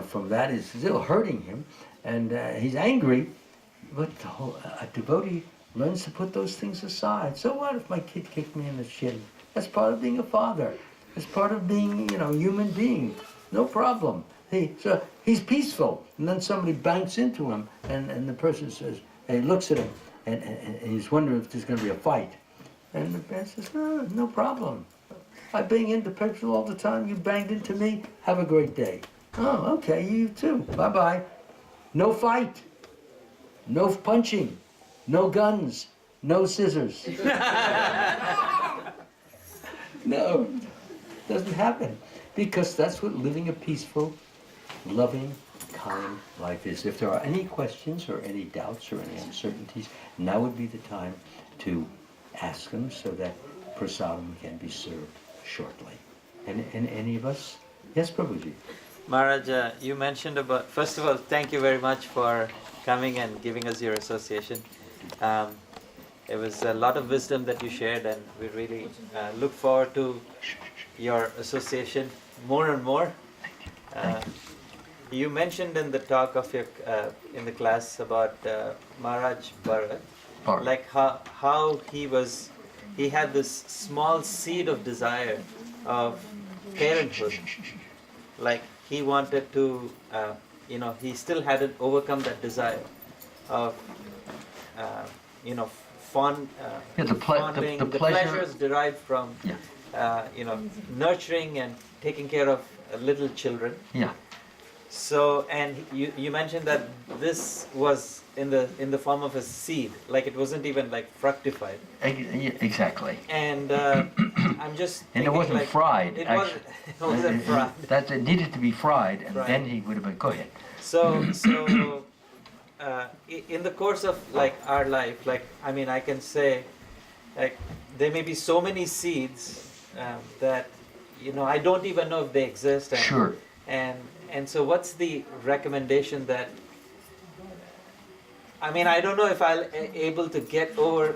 from that is still hurting him, and he's angry. But a devotee learns to put those things aside. So what if my kid kicked me in the shin? That's part of being a father. It's part of being, a human being. No problem. So he's peaceful. And then somebody banks into him, and the person says, he looks at him, and he's wondering if there's going to be a fight. And the man says, no problem. I bang into people all the time. You banged into me. Have a great day. Oh, okay, you too. Bye-bye. No fight. No punching. No guns. No scissors. No, doesn't happen. Because that's what living a peaceful, loving, kind life is. If there are any questions or any doubts or any uncertainties, now would be the time to ask them so that prasadam can be served shortly. And any of us? Yes, Prabhuji. Maharaj, you mentioned about, first of all, thank you very much for coming and giving us your association. It was a lot of wisdom that you shared, and we really look forward to your association more and more. You mentioned in the talk of your in the class about Maharaj Bharat, like how he had this small seed of desire of parenthood, like he wanted to, he still hadn't overcome that desire of, fondling, the pleasures derived from, nurturing and taking care of little children. Yeah. So, and you mentioned that this was in the form of a seed, like it wasn't even like fructified. Exactly. And I'm just and it wasn't like, fried. It wasn't fried. That it needed to be fried, and then he would have been. Go ahead. So in the course of like our life, like I can say, like there may be so many seeds that I don't even know if they exist. And, sure. And so what's the recommendation that, I don't know if I'll able to get over,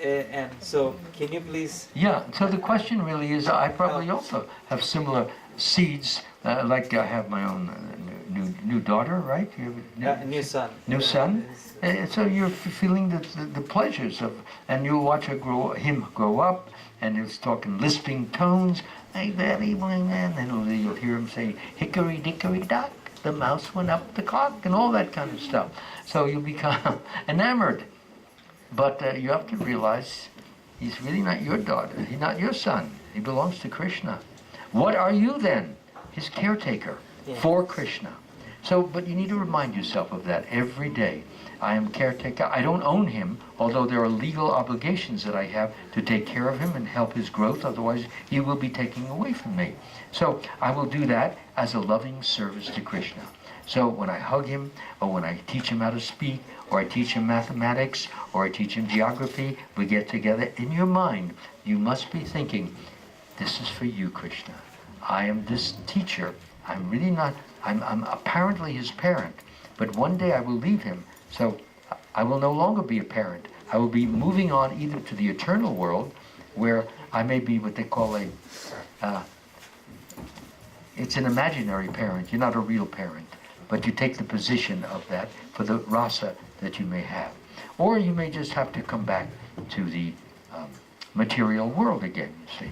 and so can you please? Yeah, so the question really is, I probably also have similar seeds, like I have my own new daughter, right? You have new son. New son. So you're feeling the pleasures of, and you'll watch him grow up, and he's talking lisping tones. Hey, Daddy, and then you'll hear him say, hickory dickory dock, the mouse went up the clock, and all that kind of stuff. So you become enamored. But you have to realize he's really not your daughter. He's not your son. He belongs to Krishna. What are you then? His caretaker for Krishna. So, but you need to remind yourself of that every day. I am caretaker. I don't own him, although there are legal obligations that I have to take care of him and help his growth. Otherwise, he will be taking away from me. So I will do that as a loving service to Krishna. So when I hug him, or when I teach him how to speak, or I teach him mathematics, or I teach him geography, we get together. In your mind, you must be thinking, this is for you, Krishna. I am this teacher. I'm really not, I'm apparently his parent, but one day I will leave him. So I will no longer be a parent. I will be moving on either to the eternal world, where I may be what they call it's an imaginary parent. You're not a real parent, but you take the position of that for the rasa that you may have. Or you may just have to come back to the material world again, you see.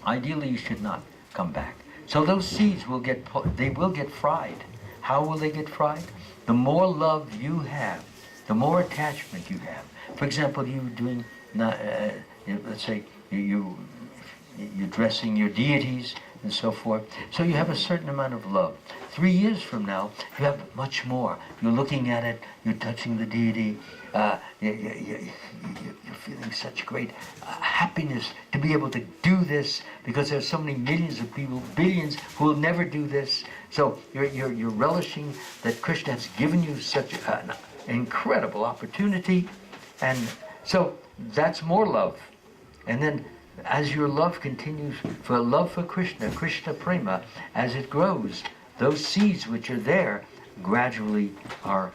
Ideally, you should not come back. So those seeds will get fried. How will they get fried? The more love you have, the more attachment you have. For example, you doing, let's say, you're dressing your deities and so forth. So you have a certain amount of love. 3 years from now, you have much more. You're looking at it, you're touching the deity, you're feeling such great happiness to be able to do this, because there's so many millions of people, billions, who will never do this. So you're relishing that Krishna has given you such an incredible opportunity, and so that's more love. And then as your love continues, for love for Krishna, Krishna prema, as it grows, those seeds which are there gradually are,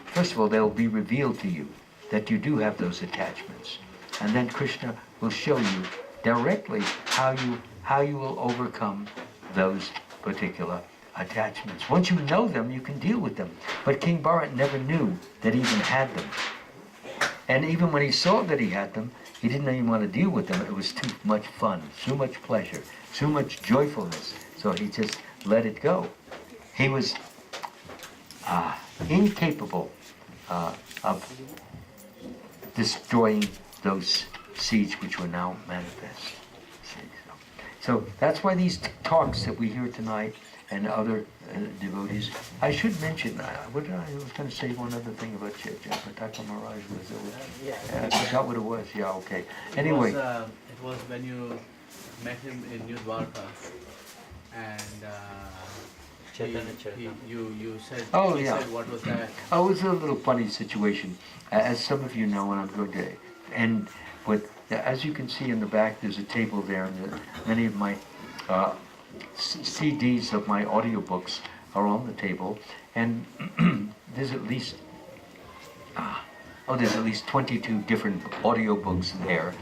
first of all, they'll be revealed to you that you do have those attachments. And then Krishna will show you directly how you will overcome those particular attachments. Once you know them, you can deal with them. But King Bharat never knew that he even had them. And even when he saw that he had them, he didn't even want to deal with them. It was too much fun, too much pleasure, too much joyfulness. So he just let it go. He was incapable of destroying those seeds which were now manifest. So that's why these talks that we hear tonight and other devotees. I should mention, I was going to say one other thing about H.H.Amal. I forgot what it was. Yeah, okay. Anyway. It was when you met him in New Dwarka, and you said, said what was that? Oh, it was a little funny situation. As some of you know, and I'm going to end with, as you can see in the back, there's a table there, and many of my CDs of my audiobooks are on the table, and there's at least 22 different audiobooks there,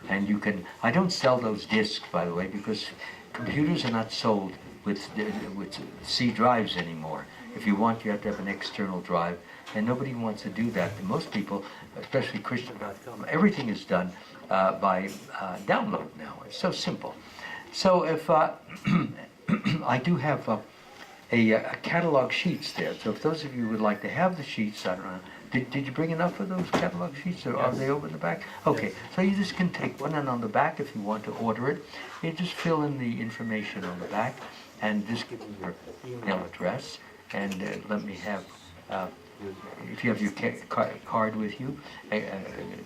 and you can. I don't sell those discs, by the way, because computers are not sold with C drives anymore. If you want, you have to have an external drive, and nobody wants to do that. And most people, especially Krishna.com, everything is done by download now. It's so simple. So if I do have a catalog sheets there, so if those of you would like to have the sheets, I don't know, did you bring enough of those catalog sheets, or are they over in the back? Okay, yes. So you just can take one, and on the back, if you want to order it, you just fill in the information on the back, and just give me your email address, and let me have, if you have your card with you, a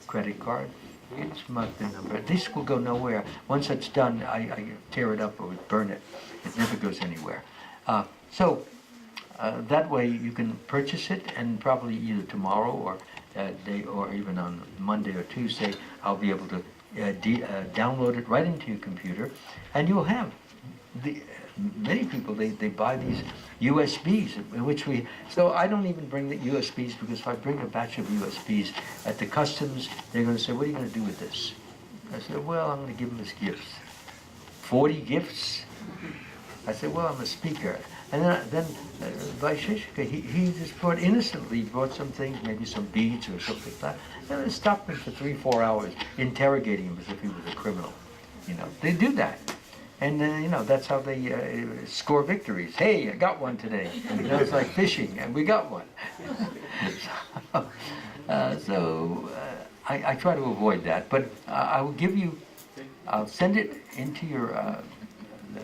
credit card, it's mark the number. This will go nowhere. Once it's done, I tear it up or burn it. It never goes anywhere. That way you can purchase it, and probably either tomorrow or or even on Monday or Tuesday, I'll be able to download it right into your computer, and you'll have many people, they buy these USBs, so I don't even bring the USBs, because if I bring a batch of USBs at the customs, they're going to say, what are you going to do with this? I said, well, I'm going to give them as gifts. 40 gifts? I said, well, I'm a speaker. And then Vaisheshika, he just innocently brought some things, maybe some beads or something like that, and I stopped him for 3-4 hours, interrogating him as if he was a criminal. They do that. And that's how they score victories. Hey, I got one today. It's like fishing, and we got one. I try to avoid that, but I will give you, I'll send it into your,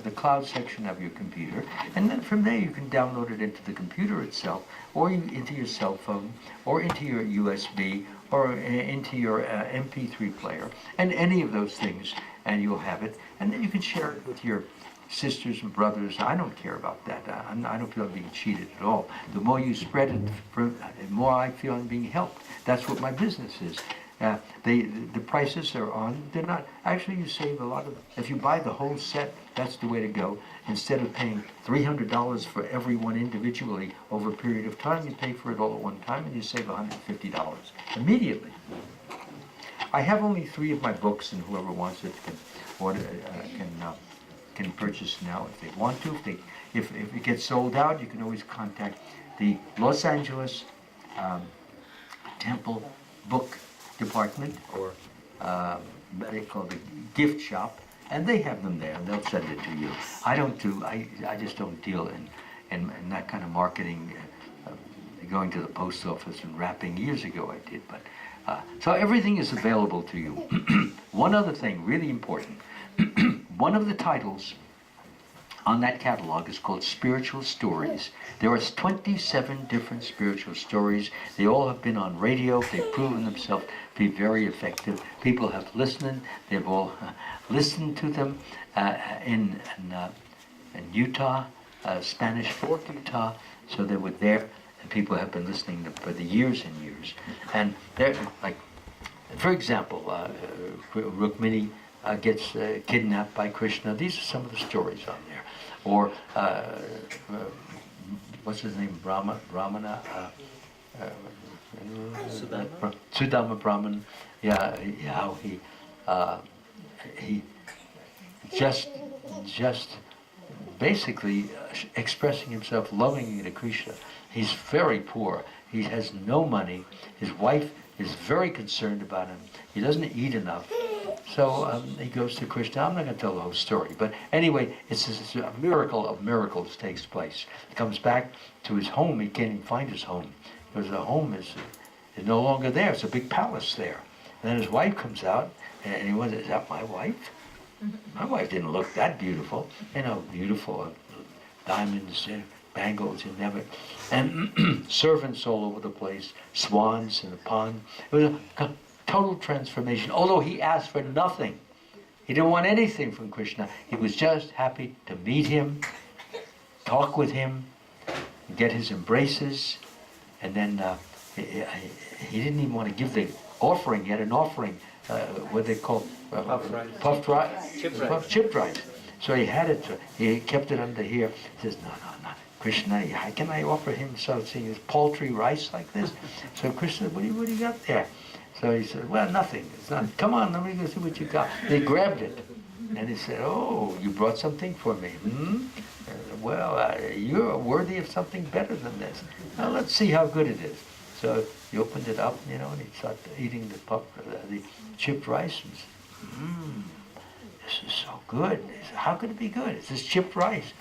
the cloud section of your computer, and then from there you can download it into the computer itself, or into your cell phone, or into your USB, or into your MP3 player, and any of those things, and you'll have it, and then you can share it with your sisters and brothers. I don't care about that. I don't feel I'm being cheated at all. The more you spread it, the more I feel I'm being helped. That's what my business is. The prices are on. They're not. Actually, you save a lot of. If you buy the whole set, that's the way to go. Instead of paying $300 for every one individually over a period of time, you pay for it all at one time, and you save $150 immediately. I have only 3 of my books, and whoever wants it can order, can purchase now if they want to. If it gets sold out, you can always contact the Los Angeles Temple Book Department, or what they call the gift shop, and they have them there, and they'll send it to you. I just don't deal in that kind of marketing, going to the post office and wrapping. Years ago I did, but so everything is available to you. One other thing, really important, one of the titles on that catalog is called Spiritual Stories. There are 27 different spiritual stories. They all have been on radio. They've proven themselves to be very effective. People have listened. They've all listened to them in Utah, Spanish Fork, Utah. So they were there, and people have been listening for the years and years. And they're like, for example, Rukmini gets kidnapped by Krishna. These are some of the stories on there. Or what's his name? Brahmana. Sudama Brahman. Yeah, how he just basically expressing himself lovingly to Krishna. He's very poor. He has no money. His wife is very concerned about him. He doesn't eat enough. So he goes to Krishna. I'm not going to tell the whole story. But anyway, it's a miracle of miracles takes place. He comes back to his home. He can't even find his home, because the home is no longer there. It's a big palace there. And then his wife comes out, and he wonders, is that my wife? My wife didn't look that beautiful. You know, beautiful diamonds, bangles, you never. And servants all over the place, swans in the pond. It was a total transformation. Although he asked for nothing. He didn't want anything from Krishna. He was just happy to meet him, talk with him, get his embraces, and then he didn't even want to give the offering. He had an offering, what they call puffed rice, chipped rice. So he had it. He kept it under here. He says, no, Krishna, how can I offer him something, his paltry rice like this? So Krishna, what do you got there? So he said, well, nothing. It's not. Come on, let me go see what you got. They grabbed it, and he said, oh, you brought something for me. Well, you're worthy of something better than this. Now let's see how good it is. So he opened it up, and he started eating the chipped rice. And said, this is so good. He said, how could it be good? It's this chipped rice.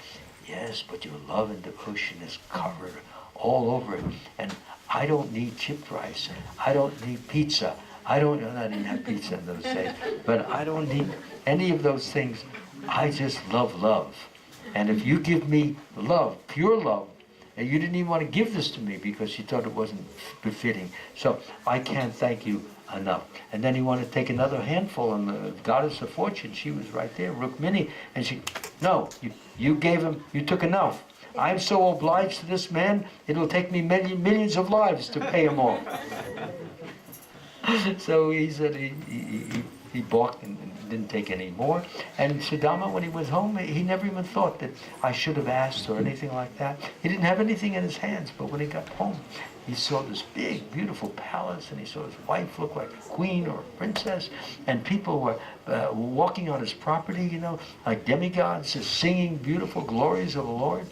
Yes, but your love and devotion is covered all over it. And I don't need chipped rice. I don't need pizza. I didn't have pizza in those days. But I don't need any of those things. I just love. And if you give me love, pure love, and you didn't even want to give this to me because you thought it wasn't befitting. So I can't thank you enough. And then he wanted to take another handful, and the goddess of fortune, she was right there, Rukmini, and she, no, you gave him, you took enough. I'm so obliged to this man, it'll take me millions of lives to pay him off. So he said he balked and didn't take any more. And Sudama, when he was home, he never even thought that I should have asked or anything like that. He didn't have anything in his hands, but when he got home, he saw this big, beautiful palace, and he saw his wife look like a queen or a princess, and people were walking on his property, like demigods, just singing beautiful glories of the Lord.